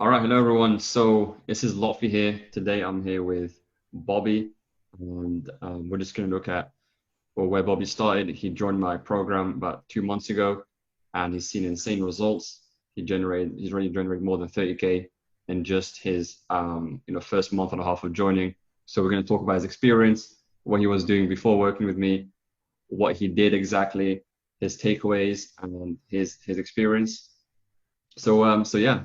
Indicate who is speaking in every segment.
Speaker 1: All right, hello everyone. So this is Lotfi here. Today I'm here with Bobby, and we're just going to look at where Bobby started. He joined my program about 2 months ago, and he's seen insane results. He's already generated more than 30K in just his first month and a half of joining. So we're going to talk about his experience, what he was doing before working with me, what he did exactly, his takeaways, and his experience. So yeah.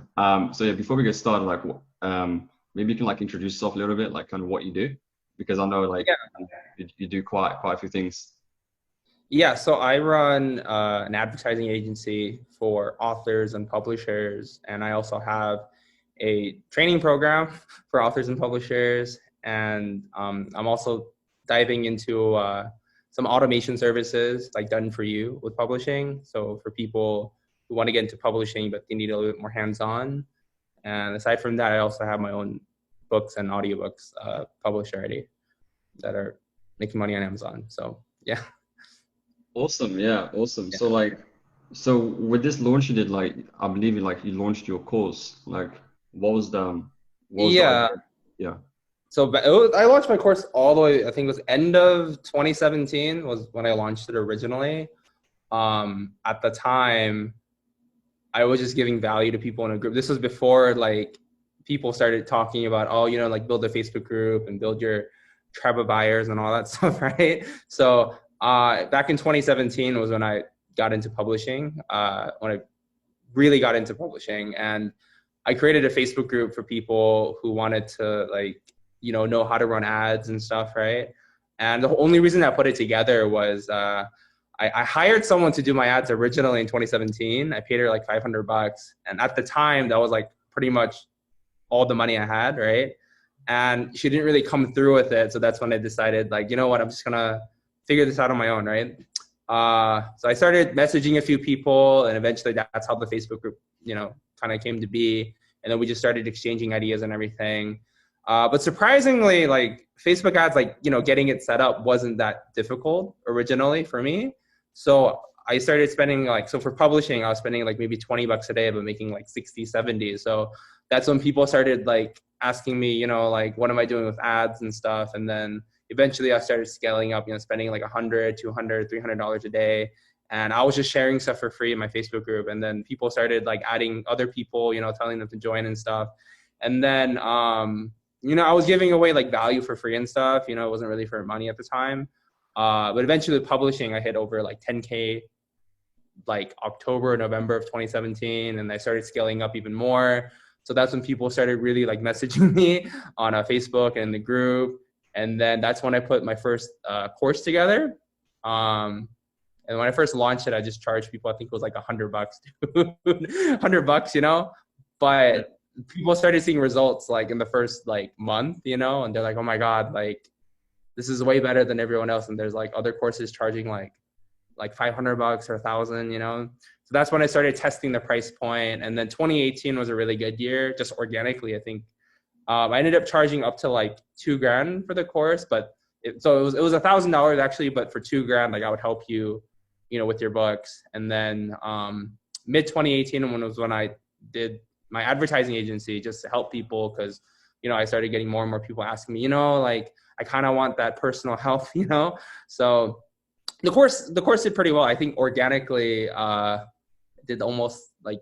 Speaker 1: Before we get started, maybe you can like introduce yourself a little bit, like kind of what you do, because I know like
Speaker 2: Yeah,
Speaker 1: you do quite a few things.
Speaker 2: yeah. So I run an advertising agency for authors and publishers, and I also have a training program for authors and publishers. And I'm also diving into some automation services like done for you with publishing. So for people who want to get into publishing, but they need a little bit more hands-on. And aside from that, I also have my own books and audiobooks published already that are making money on Amazon. So yeah.
Speaker 1: Awesome, yeah, awesome.
Speaker 2: Yeah.
Speaker 1: So with this launch you did, like I believe you launched your course. Like, what was the
Speaker 2: Yeah.
Speaker 1: idea? Yeah.
Speaker 2: I launched my course all the way, I think it was end of 2017 was when I launched it originally. At the time, I was just giving value to people in a group. This was before like people started talking about, oh, like build a Facebook group and build your tribe of buyers and all that stuff, right? So back in 2017 was when I got into publishing, when I really got into publishing. And I created a Facebook group for people who wanted to like, know how to run ads and stuff, right? And the only reason I put it together was I hired someone to do my ads originally in 2017. I paid her like 500 bucks. And at the time, that was like pretty much all the money I had, right? And she didn't really come through with it. So that's when I decided, like, you know what, I'm just gonna figure this out on my own, right? So I started messaging a few people, and eventually that's how the Facebook group, kind of came to be. And then we just started exchanging ideas and everything. But surprisingly, like Facebook ads, like, getting it set up wasn't that difficult originally for me. So I started spending so for publishing, I was spending like maybe 20 bucks a day, but making like 60, 70. So that's when people started like asking me, like, what am I doing with ads and stuff? And then eventually I started scaling up, spending like 100, 200, $300 a day. And I was just sharing stuff for free in my Facebook group. And then people started like adding other people, telling them to join and stuff. And then, I was giving away like value for free and stuff, it wasn't really for money at the time. But eventually publishing, I hit over like 10K like October, November of 2017. And I started scaling up even more. So that's when people started really like messaging me on Facebook and in the group. And then that's when I put my first course together. And when I first launched it, I just charged people, I think it was like $100, dude. $100,
Speaker 1: Yeah.
Speaker 2: but people started seeing results like in the first like month, and they're like, oh my God, like this is way better than everyone else. And there's like other courses charging like $500 or 1,000. So that's when I started testing the price point. And then 2018 was a really good year, just organically, I think. I ended up charging up to like 2 grand for the course, but it was $1,000 actually, but for 2 grand, like I would help you, with your books. And then mid 2018 when I did my advertising agency just to help people because, I started getting more and more people asking me, like I kind of want that personal help, So the course did pretty well. I think organically did almost like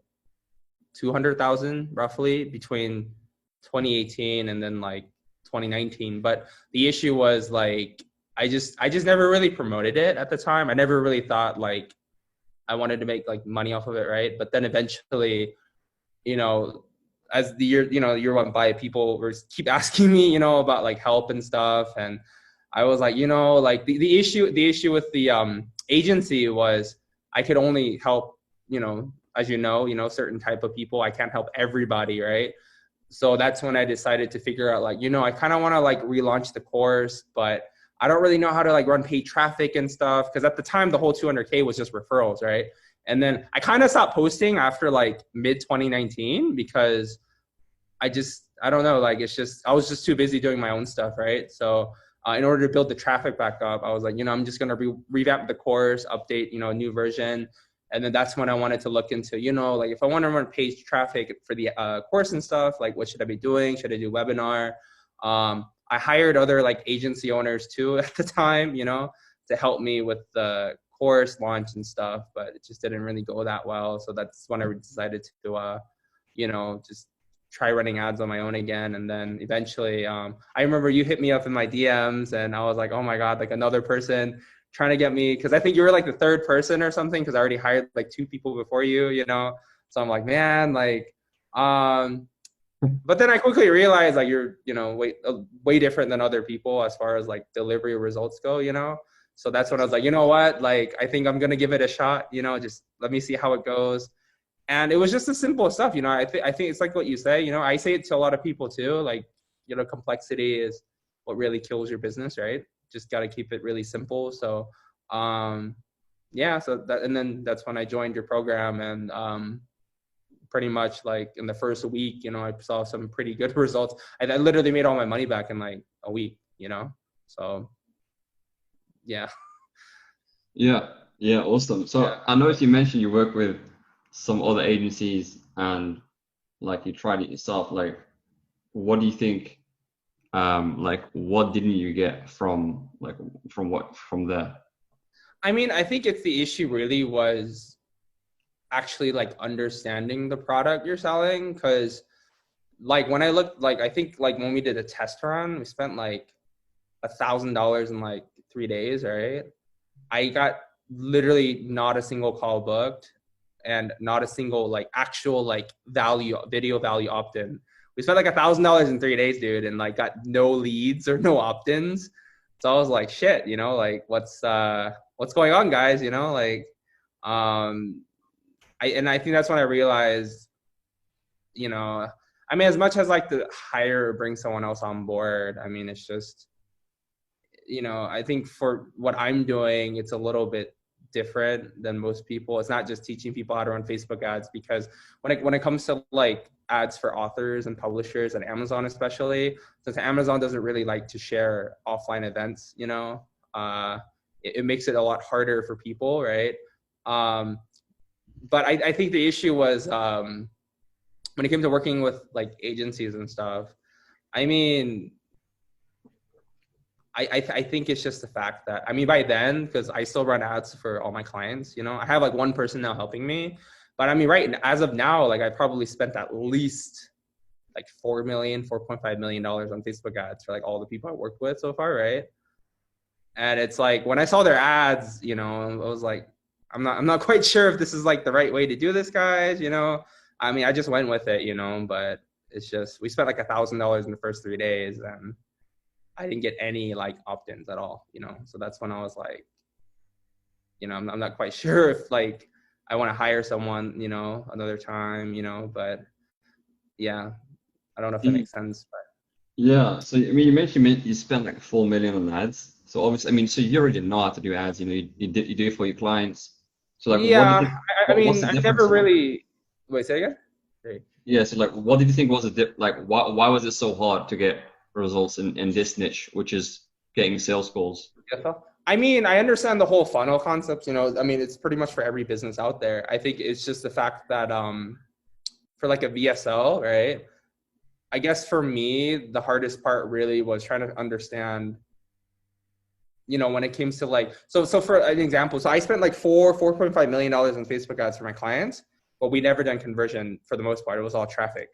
Speaker 2: 200,000 roughly between 2018 and then like 2019. But the issue was like I just never really promoted it at the time. I never really thought like I wanted to make like money off of it, right? But then eventually, you know, as the year went by, people were keep asking me, about like help and stuff. And I was like, like the issue with the agency was I could only help, as certain type of people. I can't help everybody, right? So that's when I decided to figure out like, I kind of want to like relaunch the course, but I don't really know how to like run paid traffic and stuff. Cause at the time the whole 200K was just referrals. Right. And then I kind of stopped posting after like mid 2019 because I don't know, like I was just too busy doing my own stuff. Right. So in order to build the traffic back up, I was like, I'm just going to revamp the course, update, a new version. And then that's when I wanted to look into, you know, like if I want to run page traffic for the course and stuff, like what should I be doing? Should I do webinar? I hired other like agency owners too at the time, you know, to help me with the course launch and stuff, but it just didn't really go that well. So that's when I decided to, you know, just try running ads on my own again. And then eventually, I remember you hit me up in my DMs and I was like, oh my God, like another person trying to get me, because I think you were like the third person or something, because I already hired like 2 people before you know. So I'm like, man, like, but then I quickly realized like you're, you know, way different than other people as far as like delivery results go, you know. So that's when I was like, you know what, like I think I'm gonna give it a shot, you know, just let me see how it goes. And it was just the simple stuff, you know. I think it's like what you say, you know. I say it to a lot of people too, like, you know, complexity is what really kills your business, right? Just got to keep it really simple. So, yeah. So that, and then that's when I joined your program, and pretty much like in the first week, you know, I saw some pretty good results. I literally made all my money back in like a week, you know. So, yeah.
Speaker 1: Yeah, yeah, awesome. So
Speaker 2: Yeah.
Speaker 1: I noticed you mentioned you work with some other agencies and like you tried it yourself. Like, what do you think? Like, what didn't you get from from there?
Speaker 2: I mean, I think it's the issue really was actually like understanding the product you're selling, because like when I looked, like I think like when we did a test run, we spent like $1,000 in like 3 days, right? I got literally not a single call booked and not a single like actual like video value opt-in. We spent like $1,000 in 3 days, dude, and like got no leads or no opt-ins. So I was like, shit, you know, like what's going on, guys? You know, like, I think that's when I realized, you know, I mean, as much as like to hire or bring someone else on board, I mean, it's just, you know, I think for what I'm doing, it's a little bit different than most people. It's not just teaching people how to run Facebook ads, because when it comes to like ads for authors and publishers and Amazon especially, since Amazon doesn't really like to share offline events, you know, it makes it a lot harder for people, right? But I think the issue was when it came to working with like agencies and stuff. I mean, I think it's just the fact that, I mean, by then, because I still run ads for all my clients, you know, I have like one person now helping me. But I mean, right, as of now, like I probably spent at least like $4.5 million on Facebook ads for like all the people I worked with so far, right? And it's like when I saw their ads, you know, I was like, I'm not quite sure if this is like the right way to do this, guys, you know. I mean, I just went with it, you know, but it's just we spent like $1,000 in the first 3 days, and I didn't get any like opt-ins at all, you know. So that's when I was like, you know, I'm not quite sure if like I want to hire someone, you know, another time, you know. But yeah, I don't know if that makes sense. But
Speaker 1: Yeah. So I mean, you mentioned you spent like 4 million on ads. So obviously, I mean, so you already know how to do ads. You know, you do it for your clients. So like,
Speaker 2: yeah, I
Speaker 1: what's
Speaker 2: mean,
Speaker 1: the
Speaker 2: I never
Speaker 1: difference?
Speaker 2: really. Wait, say again. Great.
Speaker 1: Yeah. So like, what did you think was the like? Why was it so hard to get results in this niche, which is getting sales calls?
Speaker 2: I mean, I understand the whole funnel concept, you know. I mean, it's pretty much for every business out there. I think it's just the fact that for like a VSL, right? I guess for me, the hardest part really was trying to understand, you know, when it came to like, so for an example, so I spent like $4.5 million on Facebook ads for my clients, but we never done conversion for the most part. It was all traffic,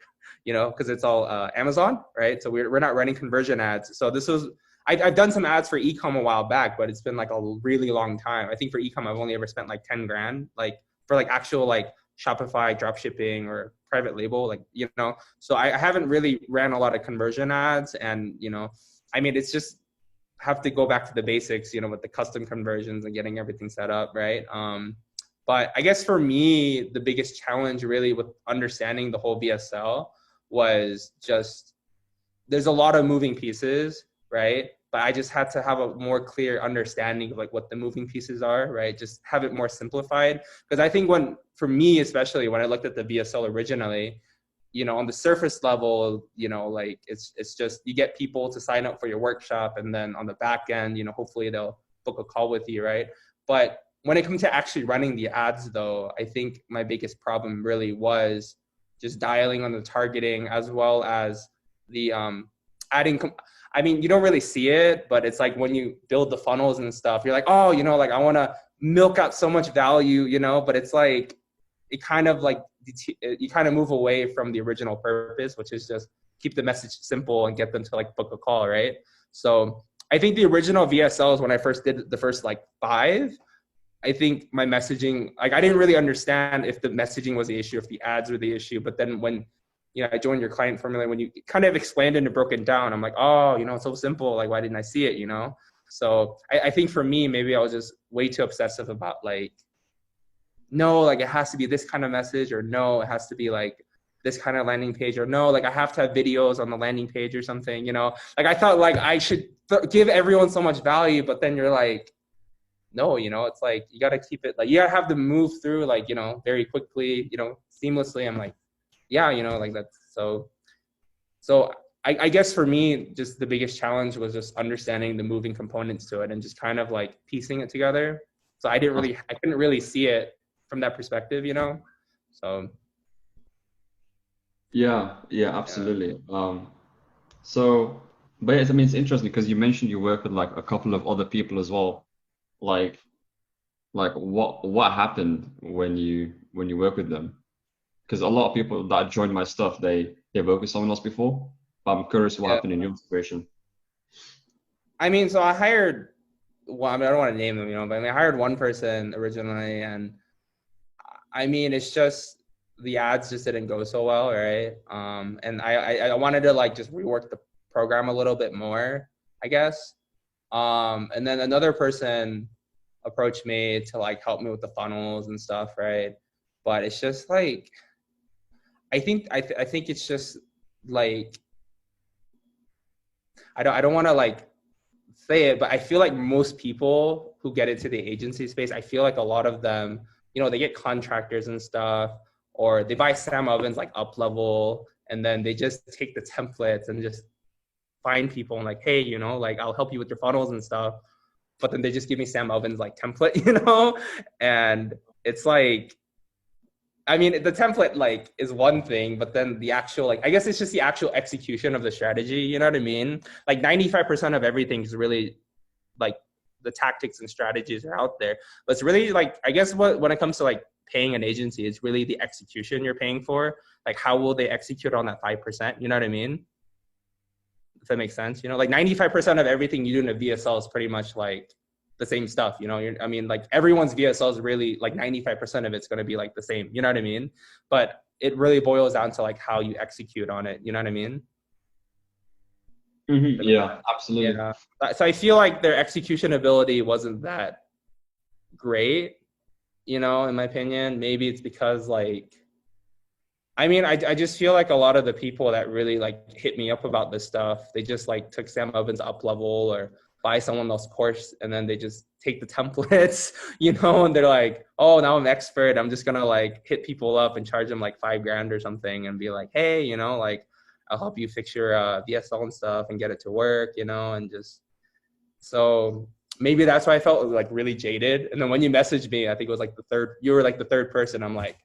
Speaker 2: you know, because it's all Amazon, right? So we're not running conversion ads. So this was, I've done some ads for ecom a while back, but it's been like a really long time. I think for ecom, I've only ever spent like 10 grand, like for like actual like Shopify drop shipping or private label, like, you know. So I haven't really ran a lot of conversion ads, and, you know, I mean, it's just have to go back to the basics, you know, with the custom conversions and getting everything set up, right? But I guess for me, the biggest challenge really with understanding the whole VSL was just there's a lot of moving pieces, right? But I just had to have a more clear understanding of like what the moving pieces are, right? Just have it more simplified. Because I think for me, especially when I looked at the VSL originally, you know, on the surface level, you know, like it's just you get people to sign up for your workshop, and then on the back end, you know, hopefully they'll book a call with you, right? But when it comes to actually running the ads, though, I think my biggest problem really was just dialing on the targeting, as well as the adding. I mean, you don't really see it, but it's like when you build the funnels and stuff, you're like, oh, you know, like I want to milk out so much value, you know, but it's like, it kind of like, you kind of move away from the original purpose, which is just keep the message simple and get them to like book a call, right? So I think the original VSLs, when I first did the first like 5, I think my messaging, like I didn't really understand if the messaging was the issue, if the ads were the issue. But then when, you know, I joined your client formula, when you kind of explained it and broke it down, I'm like, oh, you know, it's so simple. Like, why didn't I see it, you know? So I think for me, maybe I was just way too obsessive about like, no, like it has to be this kind of message, or no, it has to be like this kind of landing page, or no, like I have to have videos on the landing page or something, you know? Like I thought like I should give everyone so much value, but then you're like, no, you know, it's like, you got to keep it, like, you got to have them move through, like, you know, very quickly, you know, seamlessly. I'm like, yeah, you know, like that's so I guess for me, just the biggest challenge was just understanding the moving components to it and just kind of like piecing it together. So I couldn't really see it from that perspective, you know? So.
Speaker 1: Yeah, yeah, absolutely. So, but yes, I mean, it's interesting because you mentioned you work with like a couple of other people as well. Like, what happened when you work with them? Because a lot of people that joined my stuff, they worked with someone else before. But I'm curious what
Speaker 2: Yeah.
Speaker 1: happened in your situation.
Speaker 2: I mean, so I hired, well, I mean, I don't want to name them, you know, but I mean, I hired one person originally, and I mean, it's just the ads just didn't go so well, right? And I wanted to like just rework the program a little bit more, I guess. And then another person approached me to like help me with the funnels and stuff, right? But it's just like, I think it's just like, I don't want to like say it, but I feel like most people who get into the agency space, I feel like a lot of them, you know, they get contractors and stuff, or they buy Sam Ovens like up level, and then they just take the templates and just find people and like, hey, you know, like I'll help you with your funnels and stuff. But then they just give me Sam Ovens like template, you know? And it's like, I mean, the template like is one thing, but then the actual, like, I guess it's just the actual execution of the strategy. You know what I mean? Like 95% of everything is really like the tactics and strategies are out there, but it's really like, I guess when it comes to like paying an agency, it's really the execution you're paying for. Like, how will they execute on that 5%? You know what I mean? If that makes sense, you know, like 95% of everything you do in a VSL is pretty much like the same stuff, you know. I mean, like everyone's VSL is really like 95% of it's going to be like the same, you know what I mean? But it really boils down to like how you execute on it, you know what I mean?
Speaker 1: Yeah, absolutely.
Speaker 2: Yeah. So I feel like their execution ability wasn't that great, you know, in my opinion. Maybe it's because like, I mean, I just feel like a lot of the people that really like hit me up about this stuff, they just like took Sam Ovens up level or buy someone else's course, and then they just take the templates, you know, and they're like, oh, now I'm expert. I'm just gonna like hit people up and charge them like $5,000 or something and be like, hey, you know, like I'll help you fix your VSL and stuff and get it to work, you know, and just, so maybe that's why I felt like really jaded. And then when you messaged me, I think it was like you were like the third person. I'm like,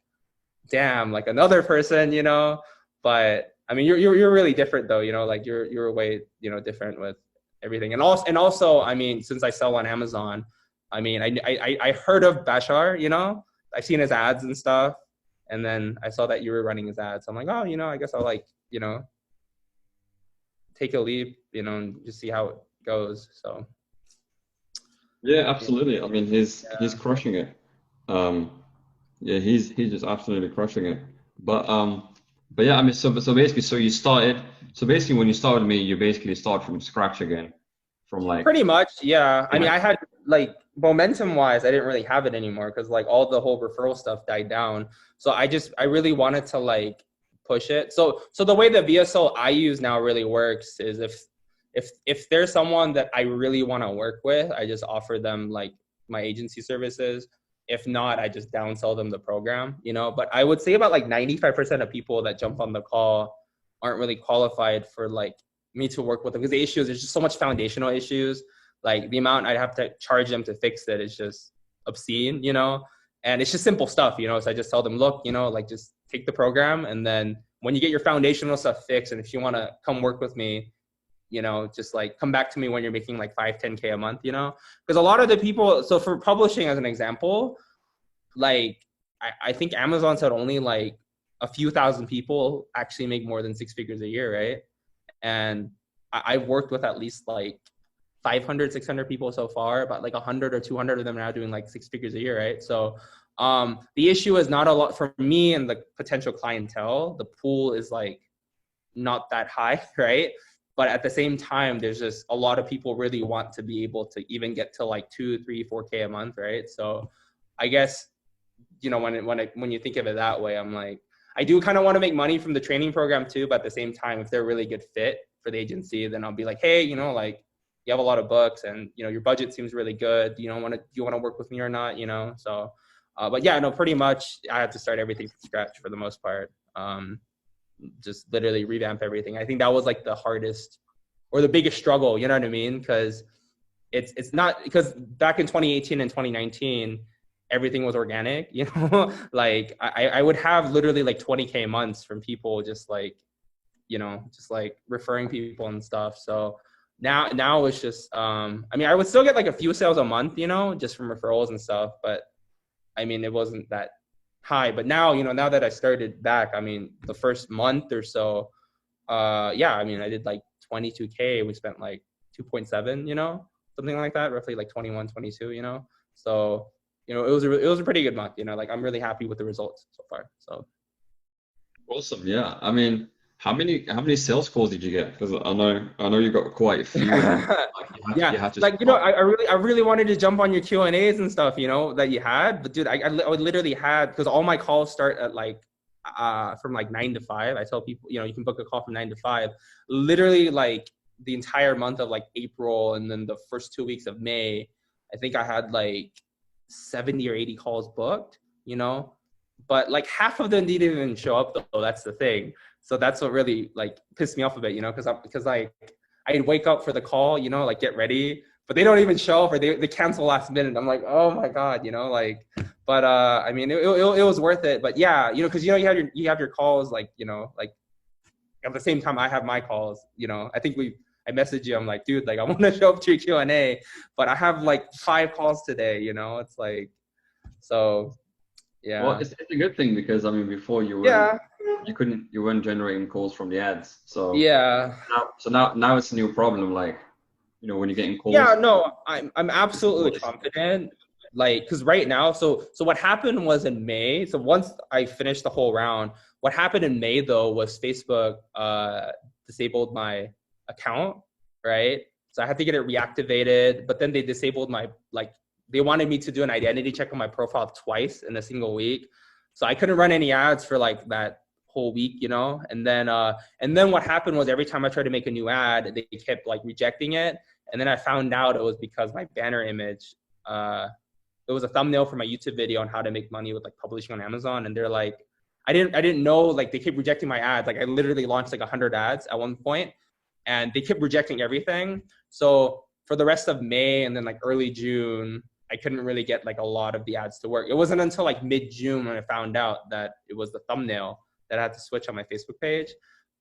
Speaker 2: damn, like another person, you know. But I mean, you're really different though, you know, like you're way, you know, different with everything. And also, I mean, since I sell on Amazon, I mean, I heard of Bashar, you know, I've seen his ads and stuff, and then I saw that you were running his ads. I'm like, oh, you know, I guess I'll like, you know, take a leap, you know, and just see how it goes. So
Speaker 1: Yeah, absolutely. I mean, he's crushing it. Yeah, he's just absolutely crushing it. But yeah, I mean, so basically, so basically when you started me, you basically start from scratch again, from like
Speaker 2: pretty much, yeah. I mean,
Speaker 1: yeah.
Speaker 2: I had like momentum wise, I didn't really have it anymore because like all the whole referral stuff died down. So I really wanted to like push it. So the way the VSL I use now really works is if there's someone that I really want to work with, I just offer them like my agency services. If not, I just downsell them the program, you know. But I would say about like 95% of people that jump on the call aren't really qualified for like me to work with them, because the issues, there's just so much foundational issues. Like the amount I'd have to charge them to fix it is just obscene, you know, and it's just simple stuff, you know. So I just tell them, look, you know, like just take the program, and then when you get your foundational stuff fixed, and if you want to come work with me, you know, just like come back to me when you're making like 5-10K a month, you know, because a lot of the people, so for publishing as an example, like I think Amazon said only like a few thousand people actually make more than 6 figures a year, right? And I've worked with at least like 500, 600 people so far, but like 100 or 200 of them are now doing like 6 figures a year, right? So the issue is not a lot for me and the potential clientele. The pool is like not that high, right? But at the same time, there's just a lot of people really want to be able to even get to like 2, 3, 4K a month, right? So I guess, you know, when you think of it that way, I'm like, I do kind of want to make money from the training program too, but at the same time, if they're a really good fit for the agency, then I'll be like, hey, you know, like you have a lot of books, and you know your budget seems really good. Do you want to work with me or not? You know, so, but yeah, no, pretty much I had to start everything from scratch for the most part. Just literally revamp everything. I think that was like the hardest or the biggest struggle. You know what I mean? Because it's not, because back in 2018 and 2019. Everything was organic, you know, like I would have literally like 20K months from people just like, you know, just like referring people and stuff. So now it's just, I mean, I would still get like a few sales a month, you know, just from referrals and stuff. But I mean, it wasn't that high. But now, you know, now that I started back, I mean, the first month or so, yeah, I mean, I did like 22K. We spent like 2.7, you know, something like that, roughly like 21, 22, you know. So, you know, it was a pretty good month, you know, like I'm really happy with the results so far. So
Speaker 1: Awesome. Yeah. I mean, how many sales calls did you get? Because I know you got quite a few. And, like
Speaker 2: yeah,
Speaker 1: you had to
Speaker 2: like, you know,
Speaker 1: start.
Speaker 2: I really wanted to jump on your Q&As and stuff, you know, that you had, but dude, I literally had, because all my calls start at like from like 9 to 5. I tell people, you know, you can book a call from 9 to 5. Literally like the entire month of like April, and then the first 2 weeks of May, I think I had like 70 or 80 calls booked, you know, but like half of them didn't even show up though. That's the thing. So that's what really like pissed me off a bit, you know, because like I'd wake up for the call, you know, like get ready, but they don't even show up, or they cancel last minute. I'm like, oh my God, you know, like, but I mean, it was worth it. But yeah, you know, because you know you have your calls, like, you know, like at the same time I have my calls, you know. I message you, I'm like, dude, like I want to show up to your Q&A, but I have like 5 calls today, you know. It's like, so
Speaker 1: Well,
Speaker 2: yeah.
Speaker 1: it's a good thing because I mean, before
Speaker 2: Yeah.
Speaker 1: you weren't generating calls from the ads. So
Speaker 2: Yeah.
Speaker 1: now it's a new problem. Like, you know, when you're getting
Speaker 2: Yeah,
Speaker 1: calls,
Speaker 2: no, I'm
Speaker 1: it's a
Speaker 2: absolutely
Speaker 1: voice.
Speaker 2: confident. Like, because right now, so what happened was in May. So once I finished the whole round, what happened in May though was Facebook disabled my account, right? So I had to get it reactivated, but then they disabled my, like, they wanted me to do an identity check on my profile twice in a single week. So I couldn't run any ads for like that whole week, you know? And then what happened was every time I tried to make a new ad, they kept like rejecting it. And then I found out it was because my banner image, it was a thumbnail for my YouTube video on how to make money with like publishing on Amazon. And they're like, I didn't know, like they kept rejecting my ads. Like I literally launched like 100 ads at one point, and they kept rejecting everything. So for the rest of May and then like early June, I couldn't really get like a lot of the ads to work. It wasn't until like mid-June when I found out that it was the thumbnail that I had to switch on my Facebook page.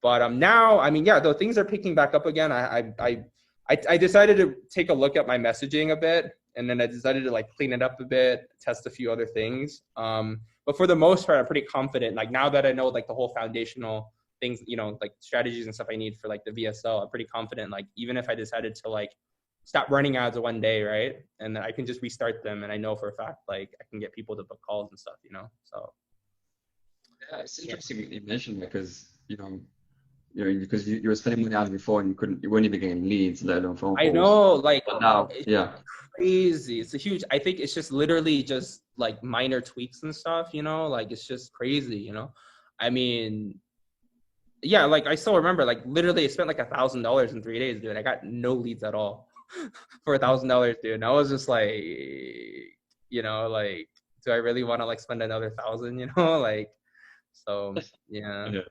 Speaker 2: But now, I mean, yeah, though things are picking back up again. I decided to take a look at my messaging a bit, and then I decided to like clean it up a bit, test a few other things. But for the most part, I'm pretty confident. Like now that I know like the whole foundational things, you know, like strategies and stuff I need for like the VSL, I'm pretty confident. Like even if I decided to like stop running ads one day, right, and then I can just restart them, and I know for a fact like I can get people to book calls and stuff, you know. So
Speaker 1: Yeah, it's
Speaker 2: yeah.
Speaker 1: interesting that you mentioned that because because you were spending money out before and you weren't even getting leads, let alone phone
Speaker 2: I
Speaker 1: calls.
Speaker 2: know, like
Speaker 1: But now,
Speaker 2: it's
Speaker 1: yeah,
Speaker 2: crazy. It's a huge. I think it's just literally just like minor tweaks and stuff, you know. Like it's just crazy, you know. I mean, yeah, like I still remember, like literally, I spent like $1,000 in 3 days, dude. I got no leads at all for $1,000, dude. And I was just like, you know, like, do I really want to like spend another 1,000, you know, like, so yeah.
Speaker 1: yeah.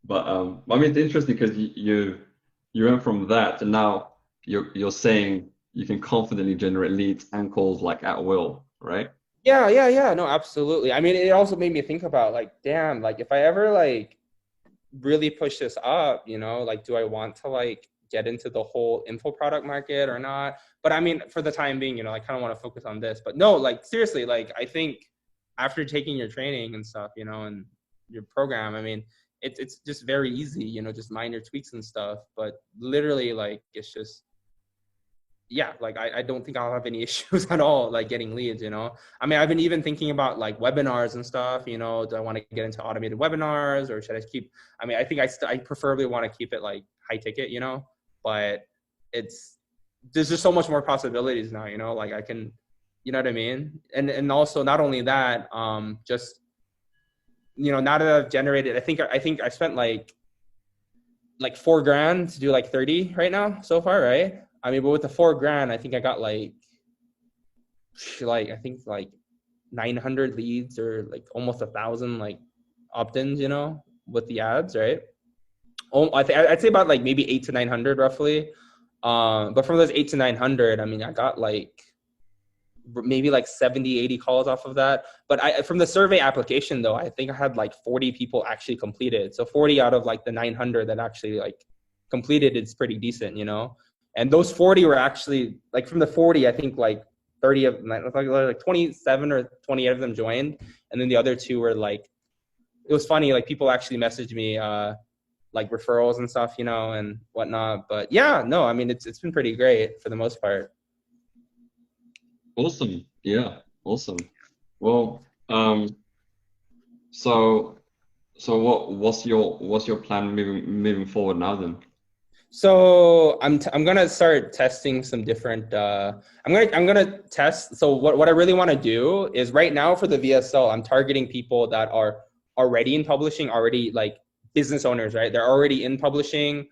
Speaker 1: But I mean, it's interesting because you went from that to now you're saying you can confidently generate leads and calls like at will. right?
Speaker 2: Yeah. No, absolutely. I mean, it also made me think about like, damn, like if I ever like really push this up, like, do I want to like get into the whole info product market or not? But I mean, for the time being, I kind of want to focus on this. But no, like seriously, like I think after taking your training and stuff, and your program, I mean, it's just very easy, just minor tweaks and stuff. But literally, like it's just yeah, like I don't think I'll have any issues at all, like getting leads. I mean, I've been even thinking about like webinars and stuff, do I want to get into automated webinars or should I keep, I mean, I think I preferably want to keep it like high ticket, but there's just so much more possibilities now, like I can, you know what I mean? And also not only that, just, now that I've generated, I think I spent like $4,000 to do like 30 right now so far, right? I mean, but with the $4,000, I think I got like I think like 900 leads or like almost 1,000 like opt-ins, with the ads, right? I'd say about like maybe 8 to 900 roughly. But from those 8 to 900, I mean, I got like maybe like 70, 80 calls off of that. But from the survey application though, I think I had like 40 people actually completed. So 40 out of like the 900 that actually like completed, it's pretty decent, And those 40 were actually like from the 40, I think like 30 of like 27 or 28 of them joined. And then the other two were like, it was funny. Like people actually messaged me, like referrals and stuff, and whatnot. But yeah, no, I mean, it's been pretty great for the most part.
Speaker 1: Awesome. Yeah, awesome. Well, so what's your plan moving forward now then?
Speaker 2: So I'm gonna start testing some different. I'm gonna test. So what I really want to do is right now for the VSL, I'm targeting people that are already in publishing, already like business owners, right? They're already in publishing,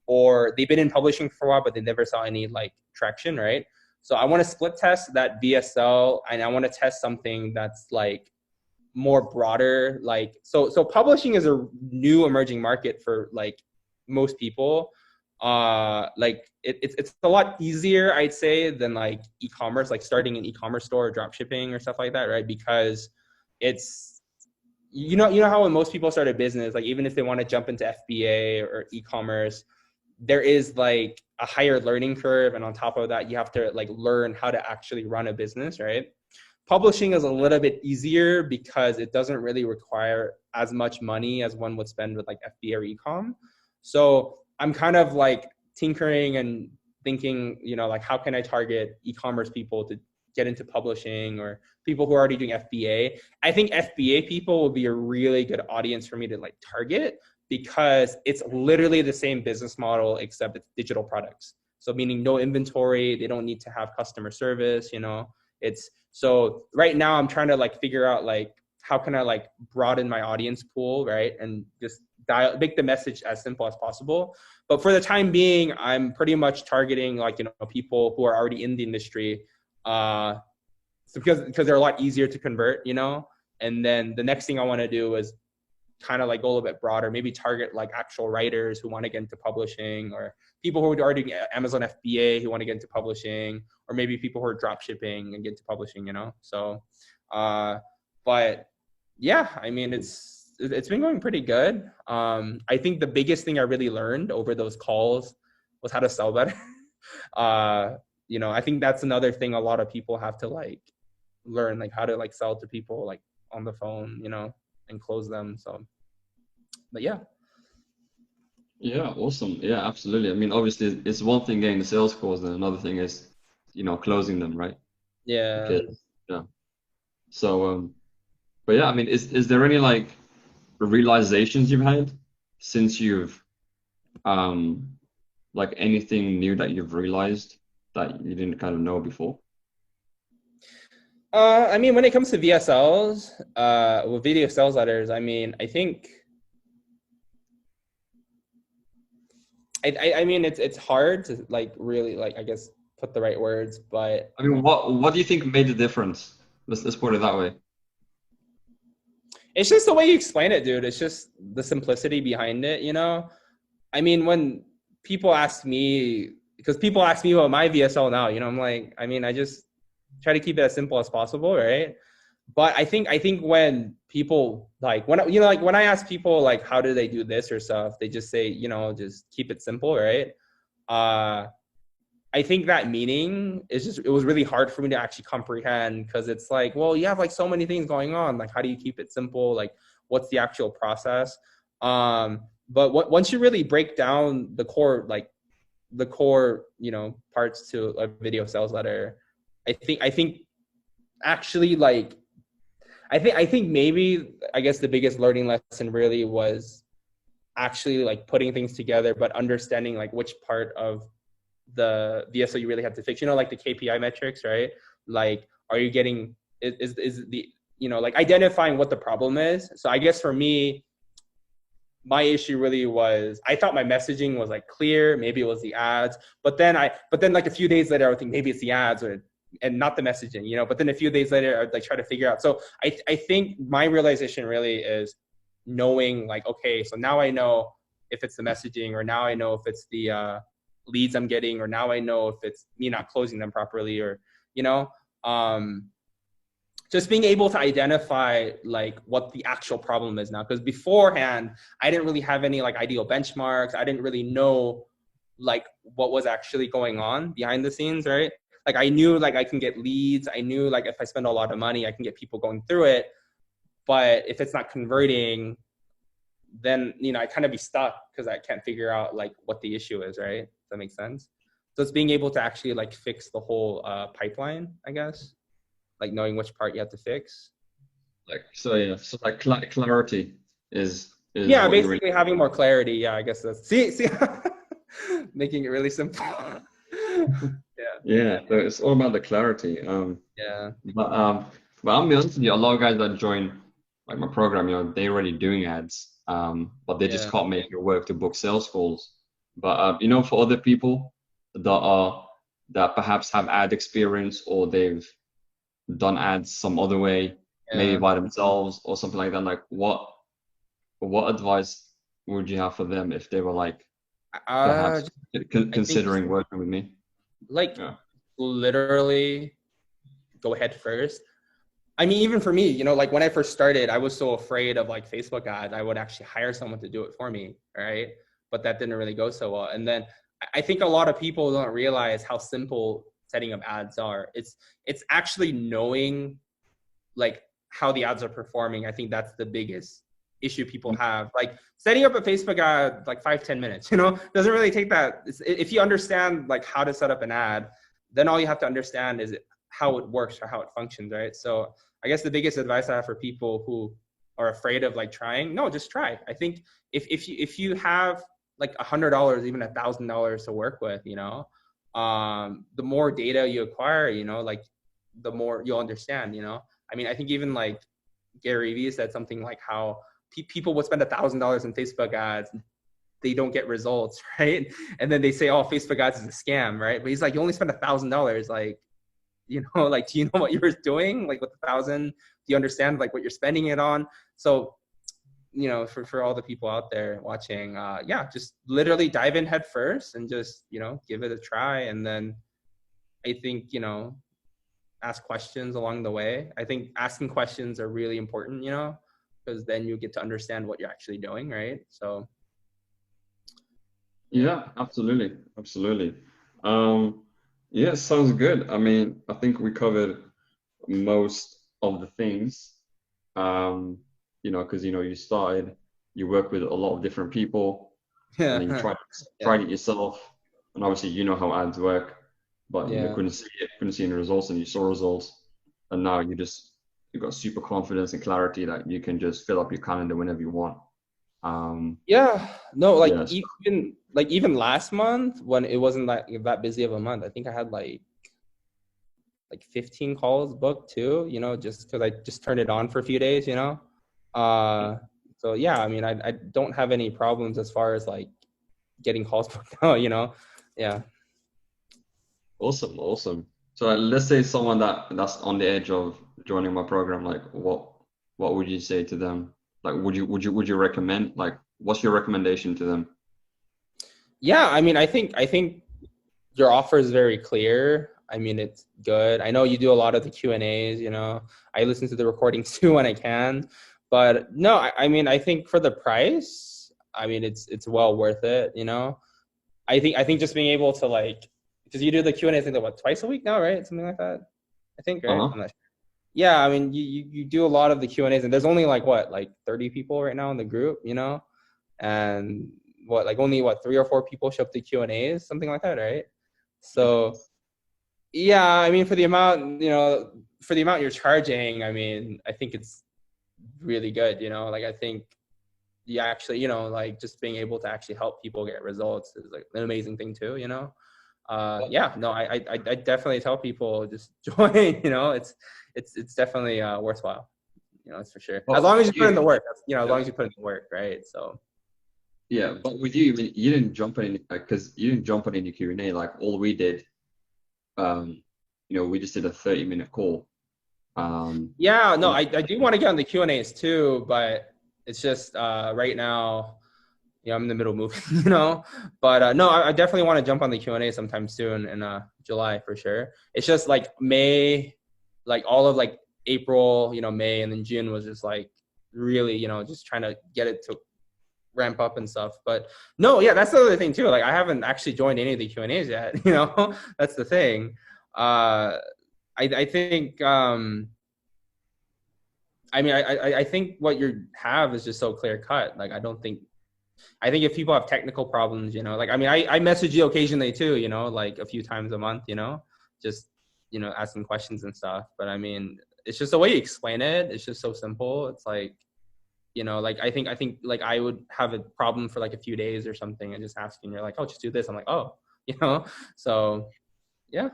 Speaker 2: or they've been in publishing for a while, but they never saw any like traction, right? So I want to split test that VSL, and I want to test something that's like more broader. Like so publishing is a new emerging market for like most people. Like it's a lot easier, I'd say, than like e-commerce, like starting an e-commerce store or drop shipping or stuff like that, right? Because it's you know how when most people start a business, like even if they want to jump into FBA or e-commerce, there is like a higher learning curve, and on top of that you have to like learn how to actually run a business, right? Publishing is a little bit easier because it doesn't really require as much money as one would spend with like FBA or e-com. So I'm kind of like tinkering and thinking, like how can I target e-commerce people to get into publishing, or people who are already doing FBA. I think FBA people will be a really good audience for me to like target, because it's literally the same business model except it's digital products. So meaning no inventory, they don't need to have customer service, It's so right now I'm trying to like figure out like how can I like broaden my audience pool, right? And just make the message as simple as possible. But for the time being, I'm pretty much targeting like, people who are already in the industry, so because they're a lot easier to convert, And then the next thing I want to do is kind of like go a little bit broader, maybe target like actual writers who want to get into publishing, or people who are already doing Amazon FBA who want to get into publishing, or maybe people who are drop shipping and get into publishing, So, but yeah, I mean, it's been going pretty good. I think the biggest thing I really learned over those calls was how to sell better. I think that's another thing a lot of people have to like learn, like how to like sell to people like on the phone, and close them. So, but yeah.
Speaker 1: Yeah, awesome. Yeah, absolutely. I mean, obviously, it's one thing getting the sales calls, and another thing is, closing them, right?
Speaker 2: Yeah.
Speaker 1: Because yeah. So, but yeah, I mean, is there any like realizations you've had since you've like anything new that you've realized that you didn't kind of know before?
Speaker 2: I mean, when it comes to VSLs, with video sales letters, I mean, I think, I mean, it's hard to like really like, I guess, put the right words, but
Speaker 1: I mean, what do you think made the difference? Let's put it that way.
Speaker 2: it's just the way you explain it, dude. It's just the simplicity behind it, I mean, when people ask me, because people ask me about my VSL now, I'm like, I mean, I just try to keep it as simple as possible, right? But I think when people like when like when I ask people like how do they do this or stuff, they just say, just keep it simple, right? I think that meaning is just, it was really hard for me to actually comprehend, because it's like, well, you have like so many things going on. Like, how do you keep it simple? Like, what's the actual process? But once you really break down the core, parts to a video sales letter, I think actually like, I think maybe, I guess the biggest learning lesson really was actually like putting things together, but understanding like which part of the VSO you really have to fix, like the KPI metrics, right? Like, are you getting, is the, like identifying what the problem is. So I guess for me, my issue really was, I thought my messaging was like clear, maybe it was the ads, but then like a few days later, I would think maybe it's the ads and not the messaging, but then a few days later, I'd like try to figure out. So I think my realization really is knowing like, okay, so now I know if it's the messaging, or now I know if it's the leads I'm getting, or now I know if it's me not closing them properly, or, just being able to identify like what the actual problem is now. Because beforehand, I didn't really have any like ideal benchmarks. I didn't really know like what was actually going on behind the scenes, right? Like I knew like I can get leads. I knew like if I spend a lot of money, I can get people going through it. But if it's not converting, then, I kind of be stuck because I can't figure out like what the issue is, right? Does that make sense? So it's being able to actually like fix the whole pipeline, I guess. Like knowing which part you have to fix.
Speaker 1: So like clarity is
Speaker 2: yeah,
Speaker 1: what you
Speaker 2: basically
Speaker 1: really.
Speaker 2: having more clarity. Yeah, I guess that's see making it really simple.
Speaker 1: Yeah, so it's all about the clarity.
Speaker 2: Yeah.
Speaker 1: But I'll be honest with you, a lot of guys that join like my program, they're already doing ads, but they just
Speaker 2: Yeah.
Speaker 1: can't make it work to book sales calls. But for other people that perhaps have ad experience, or they've done ads some other way, maybe
Speaker 2: Yeah.
Speaker 1: by themselves or something like that, like what advice would you have for them if they were like perhaps
Speaker 2: I think just
Speaker 1: considering working with me?
Speaker 2: like
Speaker 1: Yeah.
Speaker 2: literally go ahead first. I mean, even for me, like when I first started, I was so afraid of like Facebook ads. I would actually hire someone to do it for me, right? But that didn't really go so well. And then I think a lot of people don't realize how simple setting up ads are. It's actually knowing like how the ads are performing. I think that's the biggest issue people have. Like setting up a Facebook ad, like 5-10 minutes, doesn't really take that. If you understand like how to set up an ad, then all you have to understand is how it works or how it functions, right? So I guess the biggest advice I have for people who are afraid of like trying, no, just try. I think if you have like $100, even $1,000 to work with, the more data you acquire, like the more you'll understand, I mean, I think even like Gary Vee said something like how people would spend $1,000 in Facebook ads, they don't get results, right? And then they say, oh, Facebook ads is a scam, right? But he's like, you only spend $1,000, like, like, do you know what you're doing? Like with 1,000, do you understand like what you're spending it on? So, for all the people out there watching, yeah, just literally dive in head first and just, give it a try. And then I think, ask questions along the way. I think asking questions are really important, because then you get to understand what you're actually doing, right? So
Speaker 1: Yeah, absolutely. Yeah, sounds good. I mean, I think we covered most of the things. Because you work with a lot of different people, and then you
Speaker 2: yeah.
Speaker 1: tried it yourself, and obviously you know how ads work, but
Speaker 2: Yeah.
Speaker 1: couldn't see any results, and you saw results, and now you've got super confidence and clarity that you can just fill up your calendar whenever you want.
Speaker 2: Yeah, no, like
Speaker 1: Yes.
Speaker 2: even last month when it wasn't that busy of a month, I think I had like 15 calls booked too, just because I just turned it on for a few days, so yeah, I mean, I don't have any problems as far as like getting calls booked now, yeah.
Speaker 1: Awesome. So let's say someone that's on the edge of joining my program, like what would you say to them? Like would you recommend, like what's your recommendation to them?
Speaker 2: Yeah, I mean, I think your offer is very clear. I mean, it's good. I know you do a lot of the Q&As, you know. I listen to the recordings too when I can. But no, I mean, I think for the price, I mean, it's well worth it, you know. I think just being able to like, because you do the Q&A, I think what, twice a week now, right? Something like that. I think, right?
Speaker 1: Uh-huh.
Speaker 2: I'm not sure. Yeah, I mean, you do a lot of the Q&As, and there's only like what, like 30 people right now in the group, you know, and what, like only what, 3 or 4 people show up to Q&As, something like that, right? So yeah, I mean, for the amount, you know, for the amount you're charging, I mean, I think it's really good, you know, like I think you actually, you know, like just being able to actually help people get results is like an amazing thing too, you know. Yeah, no, I definitely tell people just join, you know, it's definitely worthwhile, you know, it's for sure. As
Speaker 1: Well,
Speaker 2: long as you put in the
Speaker 1: you,
Speaker 2: work, you know, as long
Speaker 1: yeah,
Speaker 2: as you put in the work, right? So
Speaker 1: yeah, but with you, I mean, you didn't jump on any because you didn't jump on any Q&A. Like all we did, um, we just did a 30-minute call.
Speaker 2: yeah, no,
Speaker 1: And
Speaker 2: I do want to get on the Q&As too, but it's just right now, you know, I'm in the middle of moving, you know, but no, I definitely want to jump on the Q&A sometime soon in July for sure. It's just like May, like all of like April, you know, May, and then June was just like really, you know, just trying to get it to ramp up and stuff. But no, yeah, that's the other thing too. Like I haven't actually joined any of the Q&As yet, you know, that's the thing. I think, I mean, I think what you have is just so clear cut. Like, I think if people have technical problems, you know, like, I mean, I message you occasionally too, you know, like a few times a month, you know, just, you know, asking questions and stuff. But I mean, it's just the way you explain it. It's just so simple. It's like, you know, like, I think like I would have a problem for like a few days or something and just asking, you're like, oh, just do this. I'm like, oh, you know, so yeah,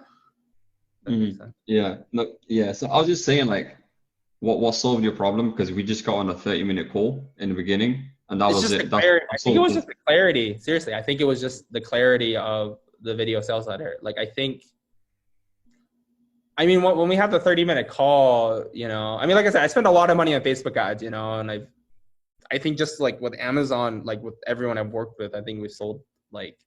Speaker 2: that makes sense.
Speaker 1: yeah, no, yeah. So I was just saying, like, what solved your problem? Because we just got on a 30-minute call in the beginning, and that
Speaker 2: It's
Speaker 1: was
Speaker 2: just the
Speaker 1: it. That's
Speaker 2: clarity. I
Speaker 1: that's
Speaker 2: think it
Speaker 1: all.
Speaker 2: was just the clarity. Seriously, I think it was just the clarity of the video sales letter. Like, I think, I mean, when we had the 30-minute call, you know, I mean, like I said, I spent a lot of money on Facebook ads, you know, and I think just like with Amazon, like with everyone I've worked with, I think we've sold like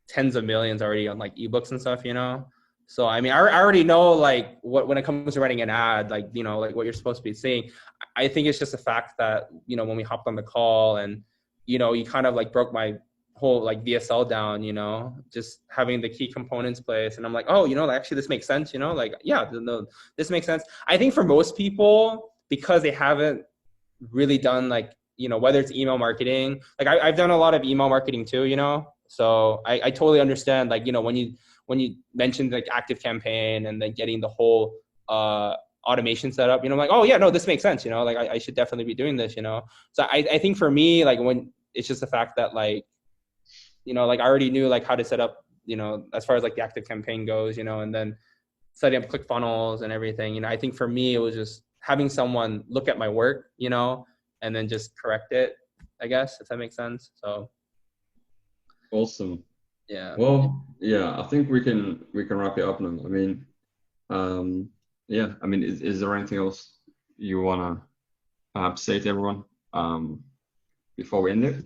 Speaker 2: tens of millions already on like ebooks and stuff, you know. So I mean, I already know like what when it comes to writing an ad, like, you know, like what you're supposed to be seeing. I think it's just a fact that, you know, when we hopped on the call and, you know, you kind of like broke my whole like VSL down, you know, just having the key components placed, and I'm like, oh, you know, actually this makes sense, you know, like, yeah, no, this makes sense. I think for most people, because they haven't really done like, you know, whether it's email marketing, like I've done a lot of email marketing too, you know, so I totally understand, like, you know, when you mentioned like active campaign and then getting the whole automation set up, you know, I'm like, oh yeah, no, this makes sense, you know, like I should definitely be doing this, you know. So I think for me, like, when it's just the fact that, like, you know, like I already knew like how to set up, you know, as far as like the active campaign goes, you know, and then setting up click funnels and everything, you know. I think for me it was just having someone look at my work, you know, and then just correct it, I guess, if that makes sense. So
Speaker 1: Awesome.
Speaker 2: yeah.
Speaker 1: Well, yeah, I think we can wrap it up now. I mean, um, yeah, I mean, is there anything else you wanna say to everyone before we end it?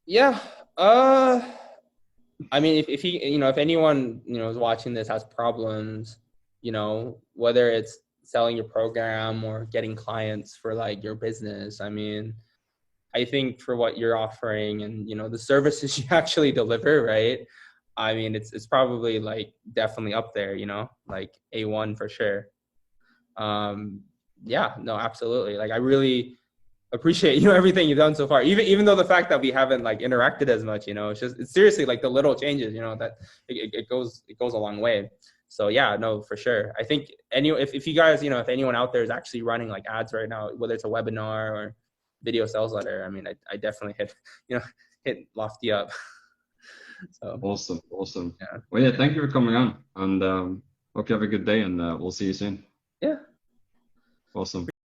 Speaker 2: Yeah. I mean, if he, you know, if anyone, you know, is watching this has problems, you know, whether it's selling your program or getting clients for like your business, I mean, I think for what you're offering and, you know, the services you actually deliver, right? I mean, it's probably like definitely up there, you know, like A1 for sure. Um, yeah, no, absolutely. Like I really appreciate, you know, everything you've done so far. Even though the fact that we haven't like interacted as much, you know, it's seriously like the little changes, you know, that it goes a long way. So yeah, no, for sure. I think if you guys, you know, if anyone out there is actually running like ads right now, whether it's a webinar or video sales letter, I mean, I definitely you know, hit Lofty up. So
Speaker 1: Awesome, awesome.
Speaker 2: yeah.
Speaker 1: Well, yeah, thank you for coming on, and hope you have a good day, and we'll see you soon.
Speaker 2: Yeah.
Speaker 1: Awesome.